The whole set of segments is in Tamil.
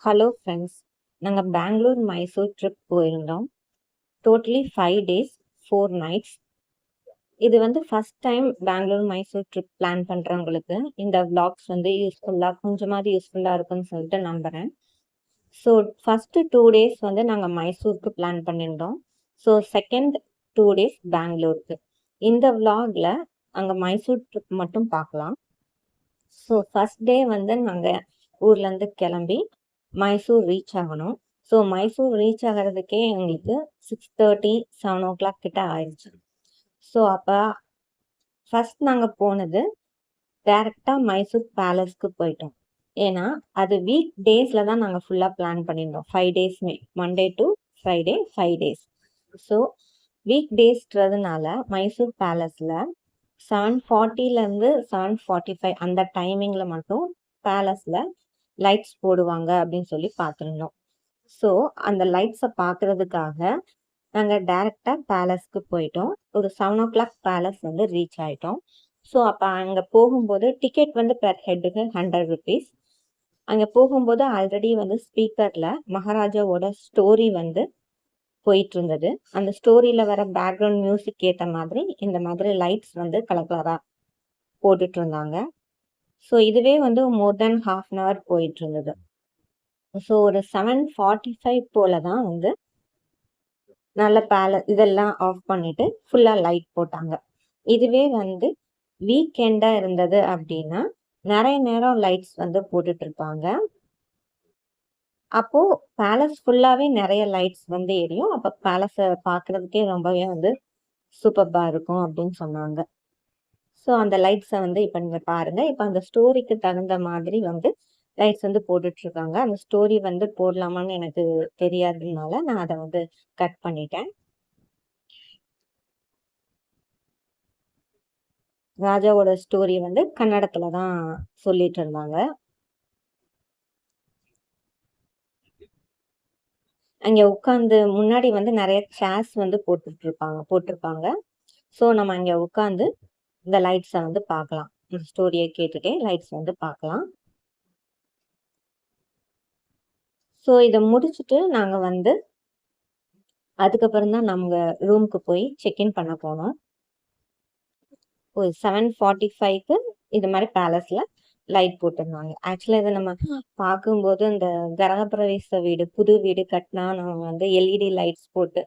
ஹலோ ஃப்ரெண்ட்ஸ், நாங்கள் பெங்களூர் மைசூர் ட்ரிப் போயிருந்தோம். Totally 5 days 4 nights. இது வந்து first time Bangalore Mysore trip plan பண்ணுறவங்களுக்கு இந்த vlogs வந்து கொஞ்சமாவது யூஸ்ஃபுல்லாக இருக்குன்னு சொல்லிட்டு நம்புகிறேன். ஸோ ஃபஸ்ட்டு 2 days வந்து நாங்கள் மைசூருக்கு பிளான் பண்ணியிருந்தோம். ஸோ செகண்ட் 2 days பெங்களூருக்கு. இந்த vlogல அங்கே மைசூர் ட்ரிப் மட்டும் பார்க்கலாம். ஸோ ஃபஸ்ட் டே வந்து நாங்கள் ஊர்லேருந்து கிளம்பி மைசூர் ரீச் ஆகணும். ஸோ மைசூர் ரீச் ஆகிறதுக்கே எங்களுக்கு 6:30 7 o'clock கிட்ட ஆயிடுச்சு. ஸோ அப்போ ஃபஸ்ட் நாங்கள் போனது டேரெக்டாக மைசூர் பேலஸ்க்கு போயிட்டோம். ஏன்னா அது வீக் டேஸில் தான் நாங்கள் ஃபுல்லாக பிளான் பண்ணியிருந்தோம். 5 days Monday to Friday 5 days. So week டேஸ்ன்றதுனால மைசூர் பேலஸில் 7:40லேருந்து 7:45 அந்த டைமிங்கில் மட்டும் பேலஸில் லைட்ஸ் போடுவாங்க அப்படின்னு சொல்லி பார்த்துருந்தோம். ஸோ அந்த லைட்ஸை பார்க்கறதுக்காக நாங்கள் டைரெக்டாக பேலஸ்க்கு போயிட்டோம். ஒரு 7 o'clock பேலஸ் வந்து ரீச் ஆகிட்டோம். ஸோ அப்போ அங்கே போகும்போது டிக்கெட் வந்து பெர் ஹெட்டுக்கு 100 rupees. அங்கே போகும்போது ஆல்ரெடி வந்து ஸ்பீக்கரில் மகாராஜாவோட ஸ்டோரி வந்து போயிட்டு இருந்தது. அந்த ஸ்டோரியில் வர பேக்ரவுண்ட் மியூசிக் ஏற்ற மாதிரி இந்த மாதிரி லைட்ஸ் வந்து கலர் கலராக போட்டுட்டு இருந்தாங்க. ஸோ இதுவே வந்து மோர் தென் ½ an hour போயிட்டு இருந்தது. ஸோ ஒரு 7:45 போல தான் வந்து நல்ல இதெல்லாம் ஆஃப் பண்ணிட்டு ஃபுல்லாக லைட் போட்டாங்க. இதுவே வந்து வீக்கெண்டாக இருந்தது அப்படின்னா நிறைய நேரம் லைட்ஸ் வந்து போட்டுட்டு இருப்பாங்க. அப்போ பேலஸ் ஃபுல்லாகவே நிறைய லைட்ஸ் வந்து எரியும். அப்போ பேலஸை பார்க்கறதுக்கே ரொம்பவே வந்து சூப்பராக இருக்கும் அப்படின்னு சொன்னாங்க. ஸோ அந்த லைட்ஸை வந்து இப்போ நீங்கள் பாருங்கள். இப்போ அந்த ஸ்டோரிக்கு தகுந்த மாதிரி வந்து லைட்ஸ் வந்து போட்டுட்ருக்காங்க. அந்த ஸ்டோரி வந்து போடலாமான்னு எனக்கு தெரியாததுனால நான் அதை வந்து கட் பண்ணிட்டேன். ராஜாவோட ஸ்டோரி வந்து கன்னடத்தில் தான் சொல்லிட்டு இருந்தாங்க. அங்கே உட்காந்து முன்னாடி வந்து நிறைய சேர்ஸ் வந்து போட்டிருப்பாங்க. ஸோ நம்ம அங்கே உட்காந்து இந்த லைட்ஸை வந்து பார்க்கலாம். இந்த ஸ்டோரியை கேட்டுட்டே லைட்ஸ் வந்து பார்க்கலாம். ஸோ இதை முடிச்சுட்டு நாங்கள் வந்து அதுக்கப்புறம் தான் நம்ம ரூமுக்கு போய் செக்இன் பண்ண போனோம். ஒரு 7:45க்கு இது மாதிரி பேலஸில் லைட் போட்டிருந்தாங்க. ஆக்சுவலாக இதை நம்ம பார்க்கும்போது இந்த கிரகப்பிரவேச வீடு புது வீடு கட்டினா நம்ம வந்து எல்இடி லைட்ஸ் போட்டு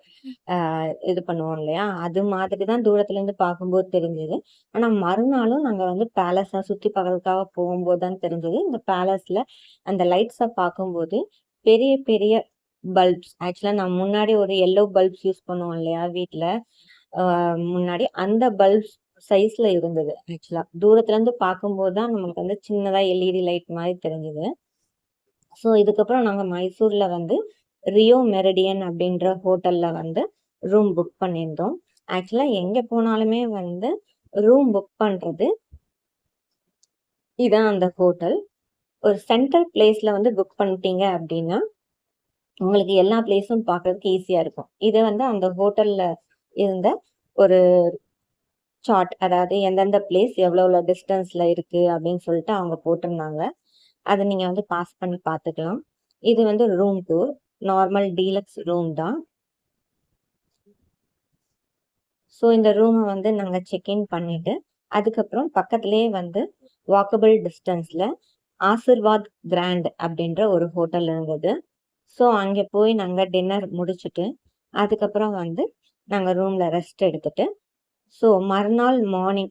இது பண்ணுவோம் இல்லையா, அது மாதிரி தான் தூரத்துலேருந்து பார்க்கும்போது தெரிஞ்சது. ஆனால் மறுநாளும் நாங்கள் வந்து பேலஸை சுற்றி பார்க்கறதுக்காக போகும்போது தான் தெரிஞ்சது இந்த பேலஸில் அந்த லைட்ஸை பார்க்கும்போது பெரிய பெரிய பல்ப்ஸ். ஆக்சுவலாக நான் முன்னாடி ஒரு எல்லோ பல்ப்ஸ் யூஸ் பண்ணுவோம் இல்லையா வீட்டில் முன்னாடி, அந்த பல்ப்ஸ் சைஸ்ல இருந்தது. ஆக்சுவலா தூரத்துல இருந்து பார்க்கும்போது தான் நம்மளுக்கு வந்து சின்னதா எல்இடி லைட் மாதிரி தெரிஞ்சது. ஸோ இதுக்கப்புறம் நாங்கள் மைசூர்ல வந்து ரியோ மெரிடியன் அப்படின்ற ஹோட்டல்ல வந்து ரூம் புக் பண்ணியிருந்தோம். ஆக்சுவலா எங்க போனாலுமே வந்து ரூம் புக் பண்றது இதான் அந்த ஹோட்டல். ஒரு சென்ட்ரல் பிளேஸ்ல வந்து புக் பண்ணிட்டீங்க அப்படின்னா உங்களுக்கு எல்லா பிளேஸும் பார்க்கறதுக்கு ஈஸியா இருக்கும். இது வந்து அந்த ஹோட்டல்ல இருந்த ஒரு சார்ட், அதாவது எந்தெந்த பிளேஸ் எவ்வளோ டிஸ்டன்ஸ்ல இருக்கு அப்படின்னு சொல்லிட்டு அவங்க போட்டிருந்தாங்க. அதை நீங்க வந்து பாஸ் பண்ணி பார்த்துக்கலாம். இது வந்து room tour, normal deluxe room தான். ஸோ இந்த ரூமை வந்து நாங்கள் செக்இன் பண்ணிட்டு அதுக்கப்புறம் பக்கத்துலேயே வந்து வாக்கபிள் டிஸ்டன்ஸ்ல ஆசிர்வாத் கிராண்ட் அப்படின்ற ஒரு ஹோட்டல் இருந்தது. ஸோ அங்கே போய் நாங்கள் டின்னர் முடிச்சுட்டு அதுக்கப்புறம் வந்து நாங்கள் ரூம்ல ரெஸ்ட் எடுத்துட்டு ஸோ மறுநாள் மார்னிங்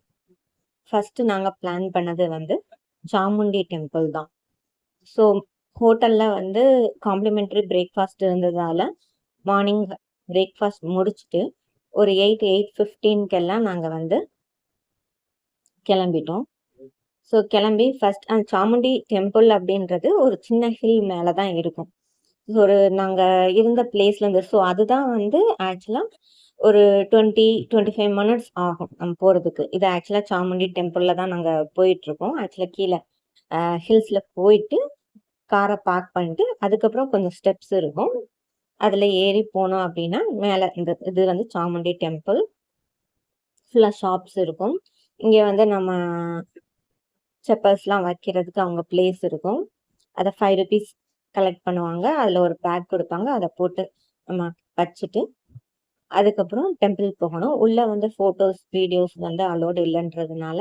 ஃபர்ஸ்ட் நாங்கள் பிளான் பண்ணது வந்து சாமுண்டி டெம்பிள் தான். ஸோ ஹோட்டலில் வந்து காம்ப்ளிமெண்ட்ரி பிரேக்ஃபாஸ்ட் இருந்ததால் மார்னிங் பிரேக்ஃபாஸ்ட் முடிச்சுட்டு ஒரு 8:15 நாங்கள் வந்து கிளம்பிட்டோம். ஸோ கிளம்பி ஃபர்ஸ்ட் அந்த சாமுண்டி டெம்பிள் அப்படின்றது ஒரு சின்ன ஹில் மேலே தான் இருக்கும். ஒரு நாங்கள் இருந்த பிளேஸ்லேருந்து. ஸோ அதுதான் வந்து ஆக்சுவலாக ஒரு 20-25 minutes ஆகும் நம்ம போகிறதுக்கு. இது ஆக்சுவலாக சாமுண்டி டெம்பிளில் தான் நாங்கள் போயிட்டுருக்கோம். ஆக்சுவலாக கீழே ஹில்ஸில் போயிட்டு காரை பார்க் பண்ணிட்டு அதுக்கப்புறம் கொஞ்சம் ஸ்டெப்ஸ் இருக்கும், அதில் ஏறி போனோம் அப்படின்னா மேலே இது வந்து சாமுண்டி டெம்பிள். ஃபுல்லாக ஷாப்ஸ் இருக்கும். இங்கே வந்து நம்ம செப்பல்ஸ்லாம் வைக்கிறதுக்கு அவங்க பிளேஸ் இருக்கும். அதை 5 rupees கலெக்ட் பண்ணுவாங்க. அதில் ஒரு பேக் கொடுப்பாங்க. அதை போட்டு நம்ம வச்சுட்டு அதுக்கப்புறம் டெம்பிள் போகணும். உள்ள வந்து ஃபோட்டோஸ், வீடியோஸ் வந்து அலோடு இல்லைன்றதுனால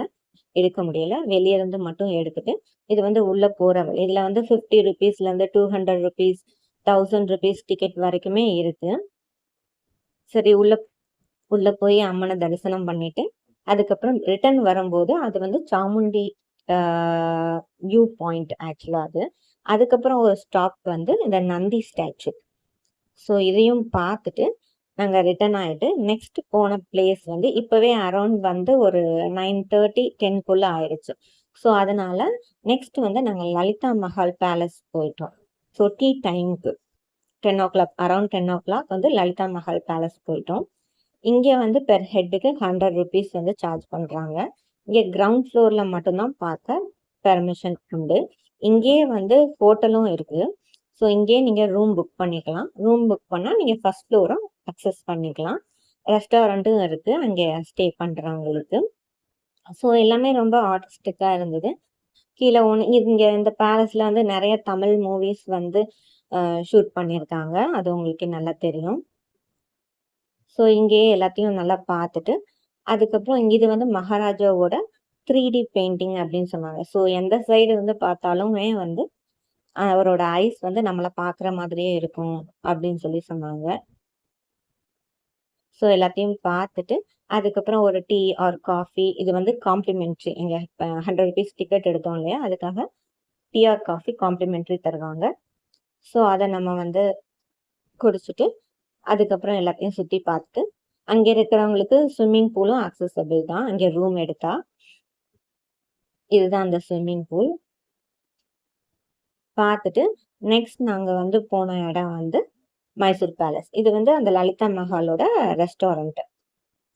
எடுக்க முடியல. வெளியே இருந்து மட்டும் எடுத்துட்டு இது வந்து உள்ள போற வழி. இதுல வந்து 50 ருபீஸ்ல இருந்து 200 ருபீஸ், 1000 ருபீஸ் டிக்கெட் வரைக்குமே இருக்கு. சரி உள்ள உள்ள போய் அம்மனை தரிசனம் பண்ணிட்டு அதுக்கப்புறம் ரிட்டர்ன் வரும்போது அது வந்து சாமுண்டி வியூ பாயிண்ட் ஆக்சுவலா அது. அதுக்கப்புறம் ஒரு ஸ்டாப் வந்து இந்த நந்தி ஸ்டாச்சு. ஸோ இதையும் பார்த்துட்டு நாங்கள் ரிட்டர்ன் ஆகிட்டு நெக்ஸ்ட் போன பிளேஸ் வந்து இப்போவே அரௌண்ட் வந்து ஒரு 9:30, 10 ஆயிடுச்சு. ஸோ அதனால நெக்ஸ்ட் வந்து நாங்கள் லலிதா மஹால் பேலஸ் போயிட்டோம். ஸோ டீ டைமுக்கு 10 o'clock, அரௌண்ட் 10 o'clock வந்து லலிதா மஹால் பேலஸ் போயிட்டோம். இங்கே வந்து பெர் ஹெட்டுக்கு 100 ருபீஸ் வந்து சார்ஜ் பண்ணுறாங்க. இங்கே கிரவுண்ட் ஃப்ளோரில் மட்டும்தான் பார்க்க பெர்மிஷன் உண்டு. இங்கேயே வந்து ஹோட்டலும் இருக்குது. ஸோ இங்கேயே நீங்கள் ரூம் புக் பண்ணிக்கலாம். ரூம் புக் பண்ணால் நீங்கள் ஃபர்ஸ்ட் ஃப்ளோரும் அக்சஸ் பண்ணிக்கலாம். ரெஸ்டாரண்ட்டும் இருக்குது அங்கே ஸ்டே பண்ணுறவங்களுக்கு. ஸோ எல்லாமே ரொம்ப ஆர்டிஸ்டிக்காக இருந்தது. கீழே இங்கே இந்த பேலஸில் வந்து நிறைய தமிழ் மூவிஸ் வந்து ஷூட் பண்ணியிருக்காங்க. அது உங்களுக்கு நல்லா தெரியும். ஸோ இங்கேயே எல்லாத்தையும் நல்லா பார்த்துட்டு அதுக்கப்புறம் இது வந்து மகாராஜாவோட 3D பெயிண்டிங் அப்படின்னு சொன்னாங்க. ஸோ எந்த சைடு வந்து பார்த்தாலுமே வந்து அவரோட ஐஸ் வந்து நம்மளை பார்க்குற மாதிரியே இருக்கும் அப்படின்னு சொன்னாங்க. ஸோ எல்லாத்தையும் பார்த்துட்டு அதுக்கப்புறம் ஒரு டீ ஆர் காஃபி இது வந்து காம்ப்ளிமெண்ட்ரி. எங்கள் 100 ருபீஸ் டிக்கெட் எடுத்தோம் இல்லையா, அதுக்காக டீ ஆர் காஃபி காம்ப்ளிமெண்ட்ரி தருவாங்க. ஸோ அதை நம்ம வந்து குடிச்சிட்டு அதுக்கப்புறம் எல்லாத்தையும் சுற்றி பார்த்துட்டு அங்கே இருக்கிறவங்களுக்கு ஸ்விம்மிங் பூலும் அக்சசபிள் தான். அங்கே ரூம் எடுத்தா இதுதான் அந்த ஸ்விம்மிங் பூல். பார்த்துட்டு நெக்ஸ்ட் நாங்கள் வந்து போன இடம் வந்து மைசூர் பேலஸ். இது வந்து அந்த லலிதா மஹாலோட ரெஸ்டாரண்ட்,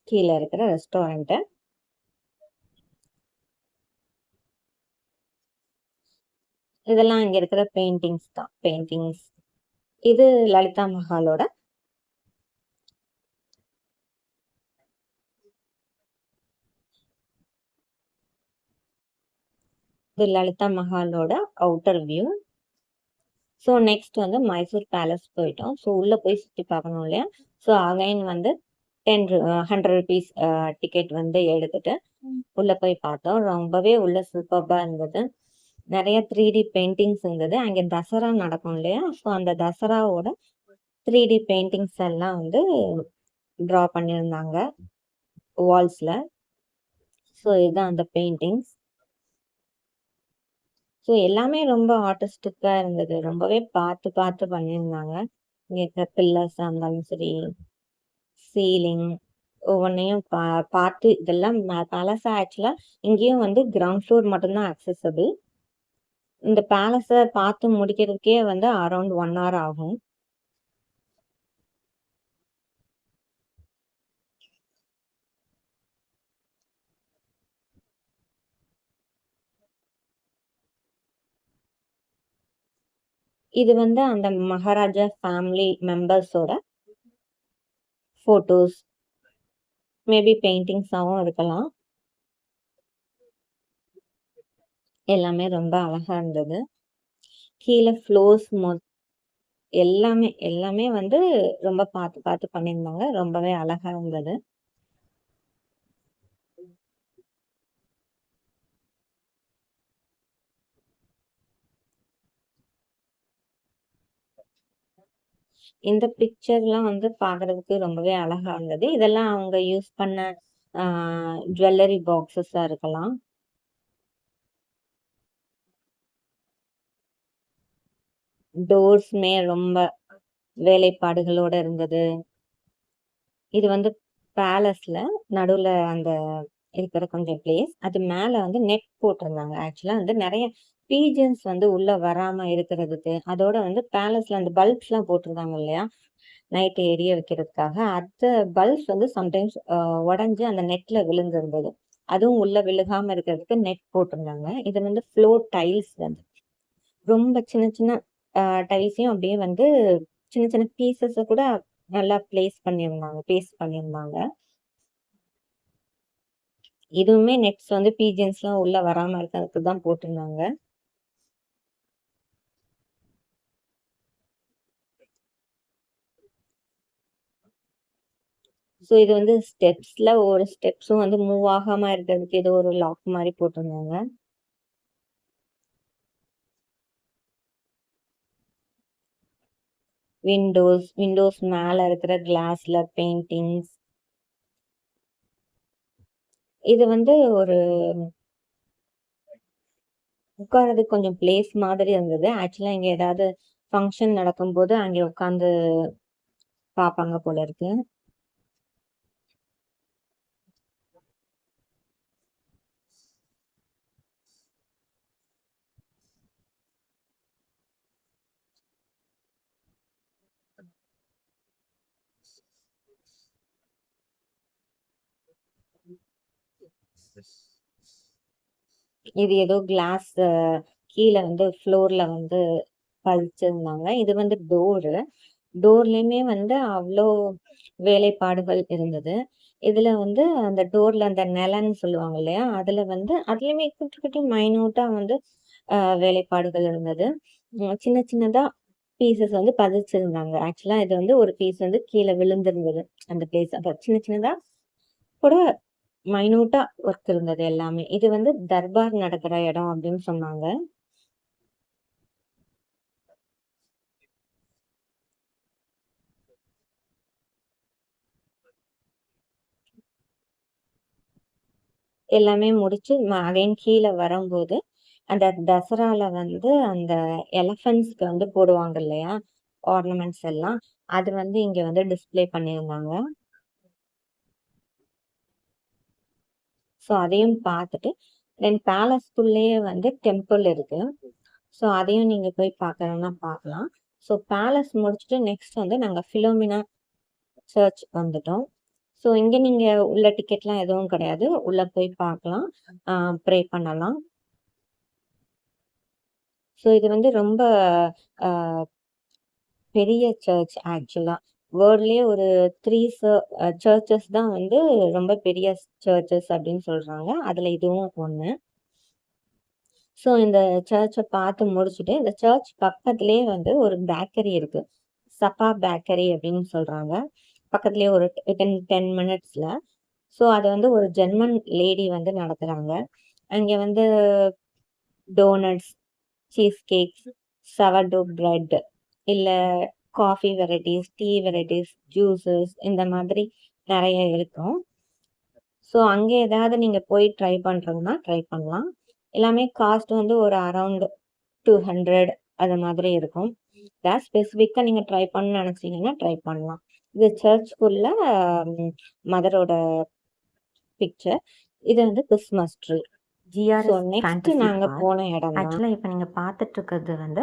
கீழே இருக்கிற ரெஸ்டாரண்ட். இதெல்லாம் இங்க இருக்கிற பெயிண்டிங்ஸ் தான். பெயிண்டிங்ஸ் இது லலிதா மஹாலோட லலிதா மஹாலோட அவுட்டர் வியூ. ஸோ நெக்ஸ்ட் வந்து மைசூர் பேலஸ் போயிட்டோம். ஸோ உள்ள போய் சுற்றி பார்க்கணும் இல்லையா, ஸோ அகைன் வந்து 100 ருபீஸ் டிக்கெட் வந்து எடுத்துட்டு உள்ள போய் பார்த்தோம். ரொம்பவே உள்ள சூப்பர்பா இருந்தது. நிறைய 3D பெயிண்டிங்ஸ் இருந்தது. அங்கே தசரா நடக்கும் இல்லையா, ஸோ அந்த தசராவோட 3D பெயிண்டிங்ஸ் எல்லாம் வந்து ட்ரா பண்ணியிருந்தாங்க வால்ஸ்ல. ஸோ இதுதான் அந்த பெயிண்டிங்ஸ். ஸோ எல்லாமே ரொம்ப ஆர்டிஸ்டிக்காக இருந்தது. ரொம்பவே பார்த்து பார்த்து பண்ணியிருந்தாங்க. இங்கே இருக்கிற பில்லர்ஸாக இருந்தாலும் சரி, சீலிங் ஒவ்வொன்றையும் பார்த்து இதெல்லாம் பேலஸாக ஆக்சுவலாக இங்கேயும் வந்து கிரவுண்ட் ஃப்ளோர் மட்டும்தான் அக்சசபிள். இந்த பேலஸை பார்த்து முடிக்கிறதுக்கே வந்து அரௌண்ட் 1 hour ஆகும். இது வந்து அந்த மகாராஜா ஃபேமிலி மெம்பர்ஸோட ஃபோட்டோஸ், மேபி பெயிண்டிங்ஸாகவும் இருக்கலாம். எல்லாமே ரொம்ப அழகா இருந்தது. கீழே ஃப்ளோர்ஸ் எல்லாமே எல்லாமே வந்து ரொம்ப பார்த்து பார்த்து பண்ணியிருந்தாங்க. ரொம்பவே அழகா இருந்தது. இந்த பிக்சர்லாம் வந்து பார்க்கறதுக்கு ரொம்பவே அழகா இருந்தது. இதெல்லாம் அவங்க யூஸ் பண்ண ஜுவல்லரி பாக்ஸஸா இருக்கலாம். டோர்ஸ்மே ரொம்ப வேலைப்பாடுகளோட இருந்தது. இது வந்து பேலஸ்ல நடுவுல அந்த இருக்கிற கொஞ்சம் பிளேஸ். அது மேல வந்து நெட் போட்டிருந்தாங்க. ஆக்சுவலா வந்து நிறைய பீஜன்ஸ் வந்து உள்ள வராம இருக்கிறதுக்கு, அதோட வந்து பேலஸ்ல அந்த பல்ப்ஸ் எல்லாம் போட்டிருந்தாங்க இல்லையா, நைட் எரிய வைக்கிறதுக்காக. அந்த பல்ப்ஸ் வந்து சம்டைம்ஸ் உடஞ்சு அந்த நெட்ல விழுந்திருந்தது. அதுவும் உள்ள விழுகாம இருக்கிறதுக்கு நெட் போட்டிருந்தாங்க. இது வந்து ஃப்ளோர் டைல்ஸ் வந்து ரொம்ப சின்ன சின்ன டைல்ஸையும் அப்படியே வந்து சின்ன சின்ன பீசஸ் கூட நல்லா பேஸ்ட் பண்ணியிருந்தாங்க. இதுவுமே நெட்ஸ் வந்து பீஜன்ஸ்லாம் உள்ள வராம இருக்கிறதுக்கு தான் போட்டிருந்தாங்க. ஸோ இது வந்து ஸ்டெப்ஸில் ஒரு ஸ்டெப்ஸும் வந்து மூவ் ஆகாமல் இருக்கிறதுக்கு ஏதோ ஒரு லாக் மாதிரி போட்டிருந்தாங்க. விண்டோஸ் மேலே இருக்கிற கிளாஸில் பெயிண்டிங்ஸ். இது வந்து ஒரு உட்கார்றதுக்கு கொஞ்சம் பிளேஸ் மாதிரி இருந்தது. ஆக்சுவலாக இங்கே ஏதாவது ஃபங்க்ஷன் நடக்கும்போது அங்கே உட்காந்து பார்ப்பாங்க போல இருக்கு. இது ஏதோ கிளாஸ் கீழே வந்து ஃப்ளோர்ல வந்து பதிச்சிருந்தாங்க. இது வந்து டோர்லயுமே வந்து அவ்வளோ வேலைப்பாடுகள் இருந்தது. இதுல வந்து அந்த டோர்ல அந்த நிலன்னு சொல்லுவாங்க இல்லையா, அதுல வந்து அதுலயுமே குட்டி குட்டி மைனூட்டா வந்து வேலைப்பாடுகள் இருந்தது. சின்ன சின்னதா பீசஸ் வந்து பதிச்சிருந்தாங்க. ஆக்சுவலா இது வந்து ஒரு பீஸ் வந்து கீழே விழுந்திருந்தது அந்த பிளேஸ். அப்ப சின்ன சின்னதா கூட மைனூட்டா ஒர்க் இருந்தது எல்லாமே. இது வந்து தர்பார் நடக்கிற இடம் அப்படின்னு சொன்னாங்க. எல்லாமே முடிச்சு அகைன் கீழே வரும்போது அந்த தசரால வந்து அந்த எலஃபன்ஸ்க்கு வந்து போடுவாங்க இல்லையா ஆர்னமெண்ட்ஸ் எல்லாம், அது வந்து இங்க வந்து டிஸ்ப்ளே பண்ணியிருந்தாங்க. ஸோ அதையும் பார்த்துட்டு தென் பேலஸ்குள்ளேயே வந்து டெம்பிள் இருக்கு. ஸோ அதையும் நீங்க போய் பார்க்கணும்னா பார்க்கலாம். ஸோ பேலஸ் முடிச்சுட்டு நெக்ஸ்ட் வந்து நாங்கள் ஃபிலோமினா சர்ச் வந்துட்டோம். ஸோ இங்கே நீங்க உள்ள டிக்கெட்லாம் எதுவும் கிடையாது. உள்ள போய் பார்க்கலாம், ப்ரே பண்ணலாம். ஸோ இது வந்து ரொம்ப பெரிய சர்ச் ஆக்சுவலா. வேர்ல்ட்லயே ஒரு 3 சர்ச்சஸ் தான் வந்து ரொம்ப பெரிய சர்ச்சஸ் அப்படின்னு சொல்றாங்க. அதுல இதுவும் ஒண்ணு. ஸோ இந்த சர்ச்சை பார்த்து முடிச்சுட்டு இந்த சர்ச் பக்கத்துலேயே வந்து ஒரு பேக்கரி இருக்கு. சப்பா பேக்கரி அப்படின்னு சொல்றாங்க. பக்கத்துலேயே ஒரு 10 மினிட்ஸ்ல. ஸோ அதை வந்து ஒரு ஜெர்மன் லேடி வந்து நடத்துறாங்க. அங்கே வந்து டோனட்ஸ், சீஸ் கேக்ஸ், சவர்டோ பிரெட், இல்லை coffee varieties, tea varieties, juices இந்த மாதிரி நிறைய இருக்கும். ஸோ அங்கே ஏதாவது நீங்கள் போய் ட்ரை பண்ணுறதுனா ட்ரை பண்ணலாம். எல்லாமே காஸ்ட் வந்து ஒரு அரவுண்ட் 200 அது மாதிரி இருக்கும். ஏதாவது ஸ்பெசிஃபிக்காக நீங்கள் ட்ரை பண்ண நினச்சிங்கன்னா ட்ரை பண்ணலாம். இது சர்ச்சுக்குள்ள மதரோட பிக்சர். இது வந்து கிறிஸ்மஸ் ட்ரீ. ஸோ நெக்ஸ்ட் நாங்கள் போன இடம் ஆக்சுவலாக இப்போ நீங்கள் பார்த்துட்டு இருக்கிறது வந்து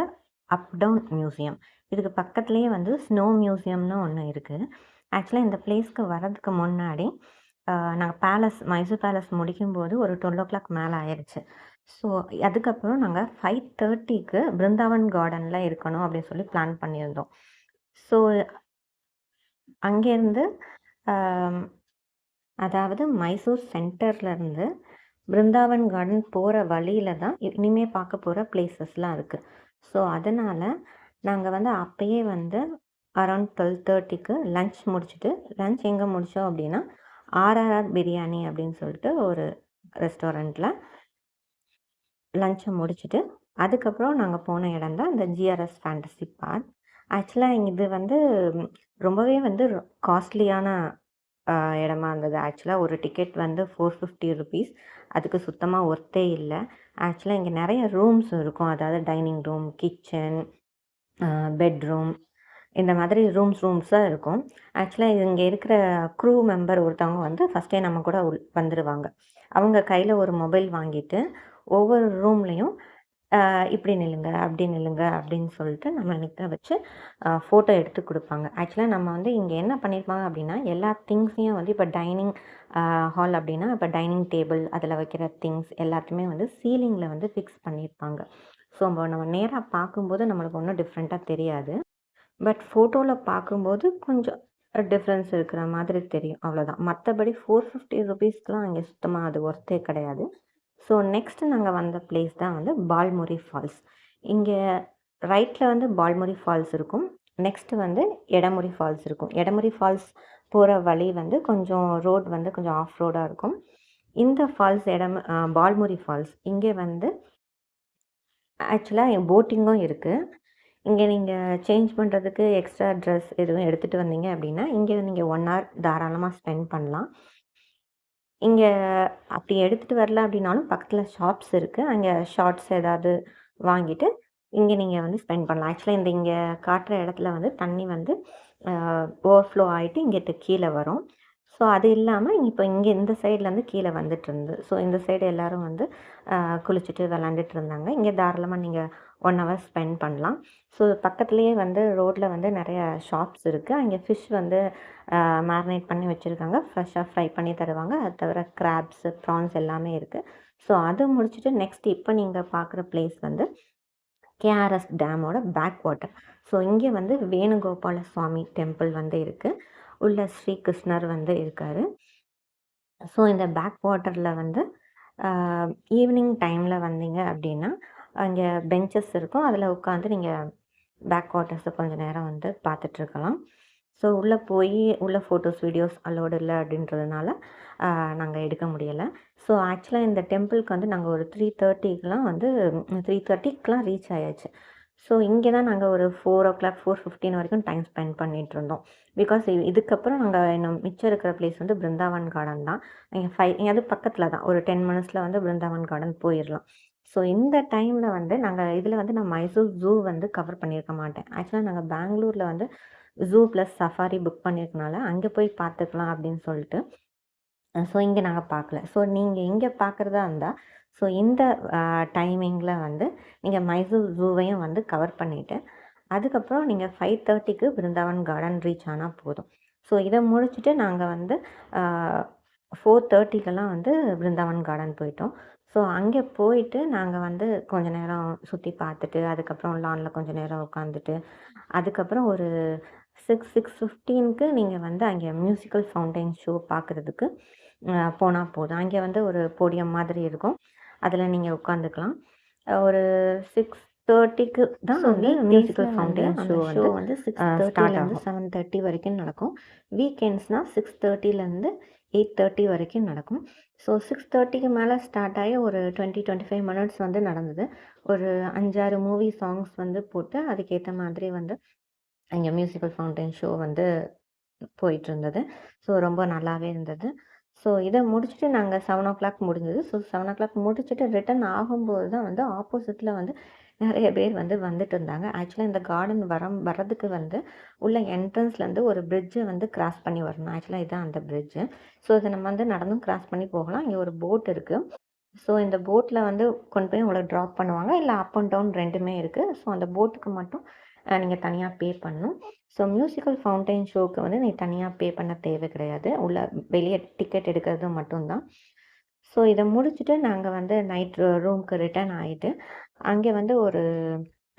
அப் டவுன் மியூசியம். இதுக்கு பக்கத்துலேயே வந்து ஸ்னோ மியூசியம்னு ஒன்று இருக்குது. ஆக்சுவலாக இந்த பிளேஸ்க்கு வர்றதுக்கு முன்னாடி நாங்கள் மைசூர் பேலஸ் முடிக்கும்போது ஒரு 12 o'clock மேலே ஆயிடுச்சு. ஸோ அதுக்கப்புறம் நாங்கள் 5:30க்கு பிருந்தாவன் கார்டனில் இருக்கணும் அப்படின்னு சொல்லி பிளான் பண்ணியிருந்தோம். ஸோ அங்கேருந்து அதாவது மைசூர் சென்டர்லேருந்து பிருந்தாவன் கார்டன் போகிற வழியில் தான் இனிமே பார்க்க போகிற பிளேசஸ்லாம் இருக்குது. ஸோ அதனால் நாங்கள் வந்து அப்போயே வந்து அரௌண்ட் 12:30க்கு லன்ச் முடிச்சுட்டு, லன்ச் எங்கே முடித்தோம் அப்படின்னா ஆர்ஆர்ஆர் பிரியாணி அப்படின்னு சொல்லிட்டு ஒரு ரெஸ்டாரண்ட்டில் லன்ச்சை முடிச்சுட்டு அதுக்கப்புறம் நாங்கள் போன இடம் தான் இந்த ஜிஆர்எஸ் ஃபேண்டசி பார்க். ஆக்சுவலாக இது வந்து ரொம்பவே வந்து காஸ்ட்லியான இடமா இருந்தது. ஆக்சுவலாக ஒரு டிக்கெட் வந்து 450 ருபீஸ். அதுக்கு சுத்தமாக ஒர்த்தே இல்லை. ஆக்சுவலாக இங்கே நிறைய ரூம்ஸ் இருக்கும். அதாவது டைனிங் ரூம், கிச்சன், பெட்ரூம் இந்த மாதிரி ரூம்ஸாக இருக்கும். ஆக்சுவலாக இங்கே இருக்கிற க்ரூ மெம்பர் ஒருத்தவங்க வந்து ஃபஸ்ட்டே நம்ம கூட வந்துடுவாங்க. அவங்க கையில் ஒரு மொபைல் வாங்கிட்டு ஒவ்வொரு ரூம்லேயும் இப்படி நில்லுங்க, அப்படி நில்லுங்க அப்படின்னு சொல்லிட்டு நம்ம நிற்க வச்சு ஃபோட்டோ எடுத்து கொடுப்பாங்க. ஆக்சுவலாக நம்ம வந்து இங்கே என்ன பண்ணியிருப்பாங்க அப்படின்னா எல்லா திங்ஸையும் வந்து இப்போ டைனிங் ஹால் அப்படின்னா இப்போ டைனிங் டேபிள் அதில் வைக்கிற திங்ஸ் எல்லாத்தையுமே வந்து சீலிங்கில் வந்து ஃபிக்ஸ் பண்ணியிருப்பாங்க. ஸோ நம்ம நேராக பார்க்கும்போது நம்மளுக்கு ஒன்றும் டிஃப்ரெண்ட்டாக தெரியாது. பட் ஃபோட்டோவில் பார்க்கும்போது கொஞ்சம் டிஃப்ரென்ஸ் இருக்கிற மாதிரி தெரியும், அவ்வளோதான். மற்றபடி 450 ருபீஸ்க்கெலாம் அங்கே சுத்தமாக அது ஒர்த்தே கிடையாது. ஸோ நெக்ஸ்ட்டு நாங்கள் வந்த பிளேஸ் தான் வந்து பால்முரி ஃபால்ஸ். இங்கே ரைட்டில் வந்து பால்முரி ஃபால்ஸ் இருக்கும். நெக்ஸ்ட்டு வந்து எடமுரி ஃபால்ஸ் இருக்கும். எடமுரி ஃபால்ஸ் போகிற வழி வந்து கொஞ்சம் ரோட் வந்து கொஞ்சம் ஆஃப் ரோடாக இருக்கும். இந்த ஃபால்ஸ் இடம் பால்முரி ஃபால்ஸ். இங்கே வந்து ஆக்சுவலாக போட்டிங்கும் இருக்குது. இங்கே நீங்கள் சேஞ்ச் பண்ணுறதுக்கு எக்ஸ்ட்ரா ட்ரெஸ் எதுவும் எடுத்துகிட்டு வந்தீங்க அப்படின்னா இங்கே நீங்கள் 1 ஹவர் தாராளமாக ஸ்பெண்ட் பண்ணலாம். இங்கே அப்படி எடுத்துகிட்டு வரல அப்படின்னாலும் பக்கத்தில் ஷாப்ஸ் இருக்குது. அங்கே ஷார்ட்ஸ் ஏதாவது வாங்கிட்டு இங்கே நீங்கள் வந்து ஸ்பெண்ட் பண்ணலாம். ஆக்சுவலாக இங்கே காட்டுற இடத்துல வந்து தண்ணி வந்து ஓவர்ஃப்ளோ ஆகிட்டு இங்கிட்டு கீழே வரும். ஸோ அது இல்லாமல் இப்போ இங்கே இந்த சைட்லேருந்து கீழே வந்துட்டு இருந்தது. ஸோ இந்த சைடு எல்லோரும் வந்து குளிச்சுட்டு விளாண்டுட்டு இருந்தாங்க. இங்கே தாராளமாக நீங்கள் 1 ஹவர் ஸ்பெண்ட் பண்ணலாம். ஸோ பக்கத்துலேயே வந்து ரோட்டில் வந்து நிறைய ஷாப்ஸ் இருக்குது. அங்கே ஃபிஷ் வந்து மேரினேட் பண்ணி வச்சுருக்காங்க. ஃப்ரெஷ்ஷாக ஃப்ரை பண்ணி தருவாங்க. அது தவிர கிராப்ஸு, ப்ரான்ஸ் எல்லாமே இருக்குது. ஸோ அது முடிச்சுட்டு நெக்ஸ்ட் இப்போ நீங்கள் பார்க்குற பிளேஸ் வந்து கேஆர்எஸ் டேமோட பேக் வாட்டர். ஸோ இங்கே வந்து வேணுகோபால சுவாமி டெம்பிள் வந்து இருக்குது. உள்ள ஸ்ரீகிருஷ்ணர் வந்து இருக்கார். ஸோ இந்த பேக் வாட்டரில் வந்து ஈவினிங் டைமில் வந்தீங்க அப்படின்னா அங்கே பெஞ்சஸ் இருக்கும். அதில் உட்காந்து நீங்கள் பேக் வாட்டர்ஸை கொஞ்சம் நேரம் வந்து பார்த்துட்ருக்கலாம். ஸோ உள்ளே போய் உள்ளே ஃபோட்டோஸ் வீடியோஸ் அலோடு இல்லை அப்படின்றதுனால நாங்கள் எடுக்க முடியலை. ஸோ ஆக்சுவலாக இந்த டெம்பிளுக்கு வந்து நாங்கள் ஒரு 3:30க்கெலாம் வந்து 3:30க்கெலாம் ரீச் ஆயாச்சு. ஸோ இங்கே தான் நாங்கள் ஒரு 4:00 4:15 வரைக்கும் டைம் ஸ்பெண்ட் பண்ணிகிட்ருந்தோம். பிகாஸ் இதுக்கப்புறம் நாங்கள் இன்னும் மிச்சம் இருக்கிற பிளேஸ் வந்து பிருந்தாவன் கார்டன் தான். இங்கே அது பக்கத்தில் தான். ஒரு 10 மினிட்ஸில் வந்து பிருந்தாவன் கார்டன் போயிடலாம். ஸோ இந்த டைமில் வந்து நாங்கள் இதில் வந்து நான் மைசூர் ஜூ வந்து கவர் பண்ணியிருக்க மாட்டேன். ஆக்சுவலாக நாங்கள் பெங்களூரில் வந்து ஜூ ப்ளஸ் சஃபாரி புக் பண்ணியிருக்கனால அங்கே போய் பார்த்துக்கலாம் அப்படின்னு சொல்லிட்டு ஸோ இங்கே நாங்கள் பார்க்கல. ஸோ நீங்கள் இங்கே பார்க்குறதா இருந்தால் ஸோ இந்த டைமிங்கில் வந்து நீங்கள் மைசூர் ஜூவையும் வந்து கவர் பண்ணிவிட்டு அதுக்கப்புறம் நீங்கள் 5:30க்கு பிருந்தாவன் கார்டன் ரீச் ஆனால் போதும். ஸோ இதை முடிச்சுட்டு நாங்கள் வந்து 4:30க்கெல்லாம் வந்து பிருந்தாவன் கார்டன் போயிட்டோம். ஸோ அங்கே போயிட்டு நாங்கள் வந்து கொஞ்சம் நேரம் சுற்றி பார்த்துட்டு அதுக்கப்புறம் லானில் கொஞ்சம் நேரம் உட்காந்துட்டு அதுக்கப்புறம் ஒரு 6:15க்கு நீங்கள் வந்து அங்கே மியூசிக்கல் ஃபவுண்டைன் ஷோ பார்க்குறதுக்கு போனால் போதும். அங்கே வந்து ஒரு போடியம் மாதிரி இருக்கும். அதில் நீங்கள் உட்காந்துக்கலாம். ஒரு 6:30க்கு தான் வந்து மியூசிக்கல் ஃபவுண்டைன் ஷோ வந்து 6:30லேருந்து 7:30 வரைக்கும் நடக்கும். வீக்கெண்ட்ஸ்னால் 6:30லேருந்து 8:30 வரைக்கும் நடக்கும். ஸோ 6:30க்கு மேலே ஸ்டார்ட் ஆகி ஒரு 20-25 மினிட்ஸ் வந்து நடந்தது. ஒரு 5-6 மூவி சாங்ஸ் வந்து போட்டு அதுக்கேற்ற மாதிரி வந்து அங்கே மியூசிக்கல் ஃபவுண்டைன் ஷோ வந்து போயிட்டுருந்தது. ஸோ ரொம்ப நல்லாவே இருந்தது. ஸோ இதை முடிச்சுட்டு நாங்கள் 7:00 முடிஞ்சது. ஸோ 7:00 முடிச்சுட்டு ரிட்டர்ன் ஆகும்போது தான் வந்து ஆப்போசிட்டில் வந்து நிறைய பேர் வந்து வந்துட்டு இருந்தாங்க. ஆக்சுவலாக இந்த கார்டன் வர்றதுக்கு வந்து உள்ள என்ட்ரன்ஸ்லேருந்து ஒரு பிரிட்ஜை வந்து கிராஸ் பண்ணி வரணும். ஆக்சுவலாக இதுதான் அந்த பிரிட்ஜு. ஸோ இதை நம்ம வந்து நடந்தும் கிராஸ் பண்ணி போகலாம். இங்கே ஒரு போட் இருக்குது. ஸோ இந்த போட்டில் வந்து கொண்டு போய் உங்களை ட்ராப் பண்ணுவாங்க. இல்லை அப் அண்ட் டவுன் 2மே இருக்குது. ஸோ அந்த போட்டுக்கு மட்டும் நீங்கள் தனியாக பே பண்ணணும். ஸோ மியூசிக்கல் ஃபவுண்டைன் ஷோக்கு வந்து நீங்கள் தனியாக பே பண்ண தேவை கிடையாது. உள்ள வெளியே டிக்கெட் எடுக்கிறது மட்டும்தான். ஸோ இதை முடிச்சுட்டு நாங்கள் வந்து நைட் ரூமுக்கு ரிட்டர்ன் ஆகிட்டு அங்கே வந்து ஒரு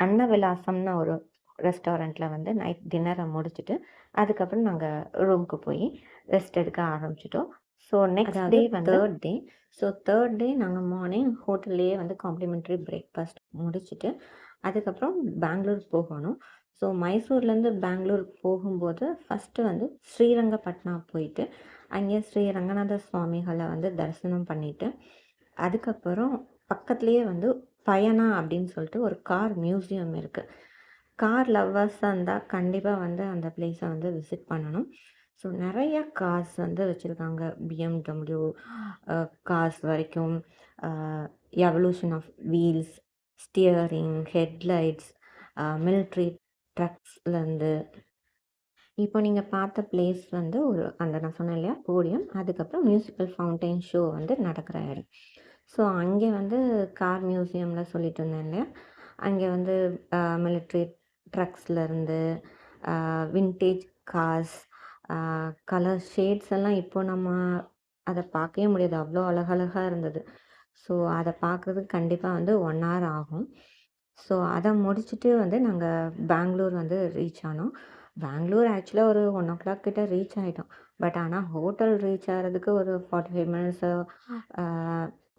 அன்னவிலாசம்னு ஒரு ரெஸ்டாரண்ட்டில் வந்து நைட் டின்னரை முடிச்சுட்டு அதுக்கப்புறம் நாங்கள் ரூமுக்கு போய் ரெஸ்ட் எடுக்க ஆரம்பிச்சிட்டோம். ஸோ நெக்ஸ்ட் டே வந்து 3rd டே. ஸோ 3rd டே நாங்கள் மார்னிங் ஹோட்டல்லையே வந்து காம்ப்ளிமெண்ட்ரி பிரேக்ஃபாஸ்ட் முடிச்சுட்டு அதுக்கப்புறம் பெங்களூர் போகணும். ஸோ மைசூர்லேருந்து பெங்களூர் போகும்போது ஃபஸ்ட்டு வந்து ஸ்ரீரங்கப்பட்னா போயிட்டு அங்கே ஸ்ரீ ரங்கநாத சுவாமிகளை வந்து தரிசனம் பண்ணிவிட்டு அதுக்கப்புறம் பக்கத்துலேயே வந்து பயணா அப்படின்னு சொல்லிட்டு ஒரு கார் மியூசியம் இருக்குது. கார் லவ்வர்ஸாக இருந்தால் கண்டிப்பாக வந்து அந்த பிளேஸை வந்து விசிட் பண்ணணும். ஸோ நிறைய கார்ஸ் வந்து வச்சுருக்காங்க. BMW கார்ஸ் வரைக்கும் evolution of wheels, steering, headlights, military ட்ரக்ஸ்லேருந்து இப்போ நீங்கள் பார்த்த பிளேஸ் வந்து ஒரு அந்த நான் சொன்னேன் இல்லையா போடியம், அதுக்கப்புறம் மியூசிக்கல் ஃபவுண்டைன் ஷோ வந்து நடக்கிற இடம். ஸோ அங்கே வந்து கார் மியூசியமில் சொல்லிட்டு இருந்தேன் இல்லையா, அங்கே வந்து மிலிட்ரி ட்ரக்ஸ்லேருந்து வின்டேஜ் கார்ஸ், கலர் ஷேட்ஸ் எல்லாம் இப்போ நம்ம அதை பார்க்கவே முடியாது. அவ்வளோ அழகழகாக இருந்தது. ஸோ அதை பார்க்குறதுக்கு கண்டிப்பாக வந்து 1 hour ஆகும். ஸோ அதை முடிச்சுட்டு வந்து நாங்கள் பெங்களூர் வந்து ரீச் ஆனோம். பெங்களூர் ஆக்சுவலாக ஒரு 1:00 கிட்ட ரீச் ஆகிட்டோம். பட் ஆனால் ஹோட்டல் ரீச் ஆகிறதுக்கு ஒரு 45 மினிட்ஸு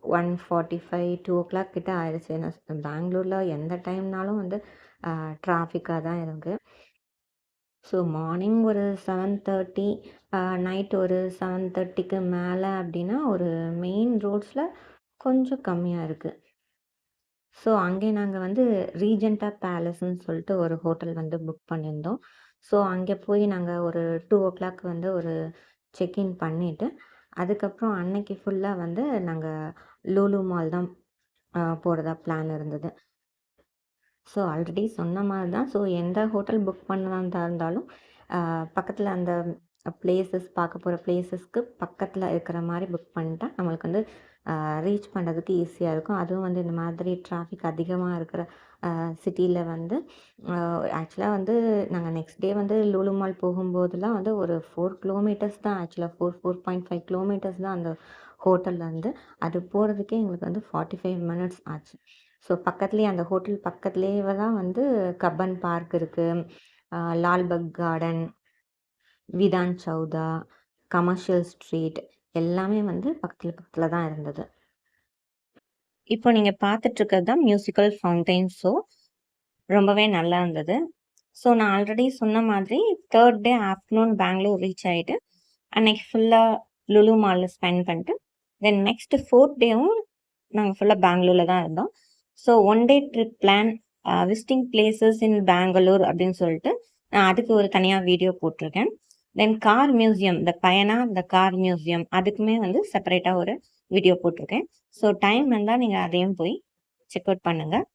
1:45 2:00 கிட்ட ஆயிடுச்சு. பெங்களூரில் எந்த டைம்னாலும் வந்து டிராஃபிக்காக தான் இருக்குது. ஸோ மார்னிங் ஒரு 7:30 நைட் ஒரு 7:30க்கு மேலே அப்படின்னா ஒரு மெயின் ரோட்ஸில் கொஞ்சம் கம்மியாக இருக்குது. ஸோ அங்கே நாங்கள் வந்து ரீஜெண்டா பேலஸ்ன்னு சொல்லிட்டு ஒரு ஹோட்டல் வந்து புக் பண்ணியிருந்தோம். ஸோ அங்கே போய் நாங்கள் ஒரு 2:00 வந்து ஒரு செக்இன் பண்ணிவிட்டு அதுக்கப்புறம் அன்னைக்கு ஃபுல்லாக வந்து நாங்கள் லூலு மால் தான் போகிறதா பிளான் இருந்தது. ஸோ ஆல்ரெடி சொன்ன மாதிரி தான். ஸோ எந்த ஹோட்டல் புக் பண்ணதா இருந்தாலும் பக்கத்தில் அந்த பிளேசஸ் பார்க்க போகிற பிளேசஸ்க்கு பக்கத்தில் இருக்கிற மாதிரி புக் பண்ணிட்டா நம்மளுக்கு வந்து ரீச் பண்ணுறதுக்கு ஈஸியாக இருக்கும். அதுவும் வந்து இந்த மாதிரி டிராஃபிக் அதிகமாக இருக்கிற சிட்டியில் வந்து ஆக்சுவலாக வந்து நாங்கள் நெக்ஸ்ட் டே வந்து லூலு மால் போகும்போதெல்லாம் வந்து ஒரு 4 கிலோமீட்டர்ஸ் தான், ஆக்சுவலாக 4.5 கிலோமீட்டர்ஸ் தான் அந்த ஹோட்டல்லேருந்து. அது போகிறதுக்கே எங்களுக்கு வந்து 45 மினிட்ஸ் ஆச்சு. ஸோ பக்கத்துலேயே அந்த ஹோட்டல் பக்கத்துலேயே தான் வந்து கப்பன் பார்க் இருக்குது, Lalbagh garden, Vidhana Soudha, commercial street எல்லாமே வந்து பக்கத்தில் பக்கத்தில் தான் இருந்தது. இப்போ நீங்கள் பார்த்துட்ருக்கிறது தான் மியூசிக்கல் ஃபவுண்டைன் ஷோ. ரொம்பவே நல்லா இருந்தது. ஸோ நான் ஆல்ரெடி சொன்ன மாதிரி 3rd டே ஆஃப்டர்நூன் பெங்களூர் ரீச் ஆகிட்டு அன்னைக்கு ஃபுல்லாக லுலு மாலில் ஸ்பெண்ட் பண்ணிட்டு தென் நெக்ஸ்ட் 4th டேவும் நாங்கள் ஃபுல்லாக பெங்களூரில் தான் இருந்தோம். So 1 day trip plan visiting places in Bangalore அப்படின்னு சொல்லிட்டு நான் அதுக்கு ஒரு தனியாக வீடியோ போட்டிருக்கேன். Then car museum, the Payana the car museum, அதுக்குமே வந்து செப்பரேட்டாக ஒரு வீடியோ போட்டிருக்கேன். ஸோ டைம் இருந்தால் நீங்கள் அதையும் போய் செக் அவுட் பண்ணுங்கள்.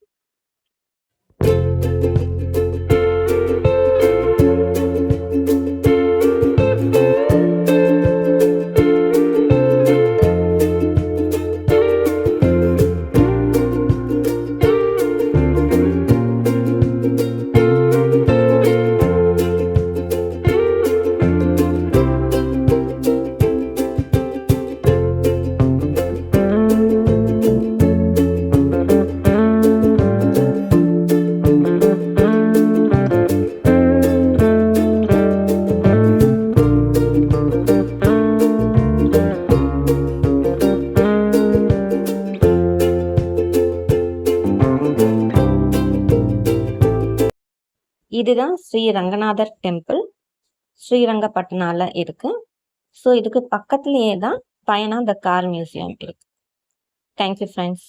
இதுதான் ஸ்ரீ ரங்கநாதர் டெம்பிள், ஸ்ரீரங்கப்பட்டனால இருக்கு. ஸோ இதுக்கு பக்கத்துலேயே தான் பயனா த கார் மியூசியம் இருக்கு. Thank you friends.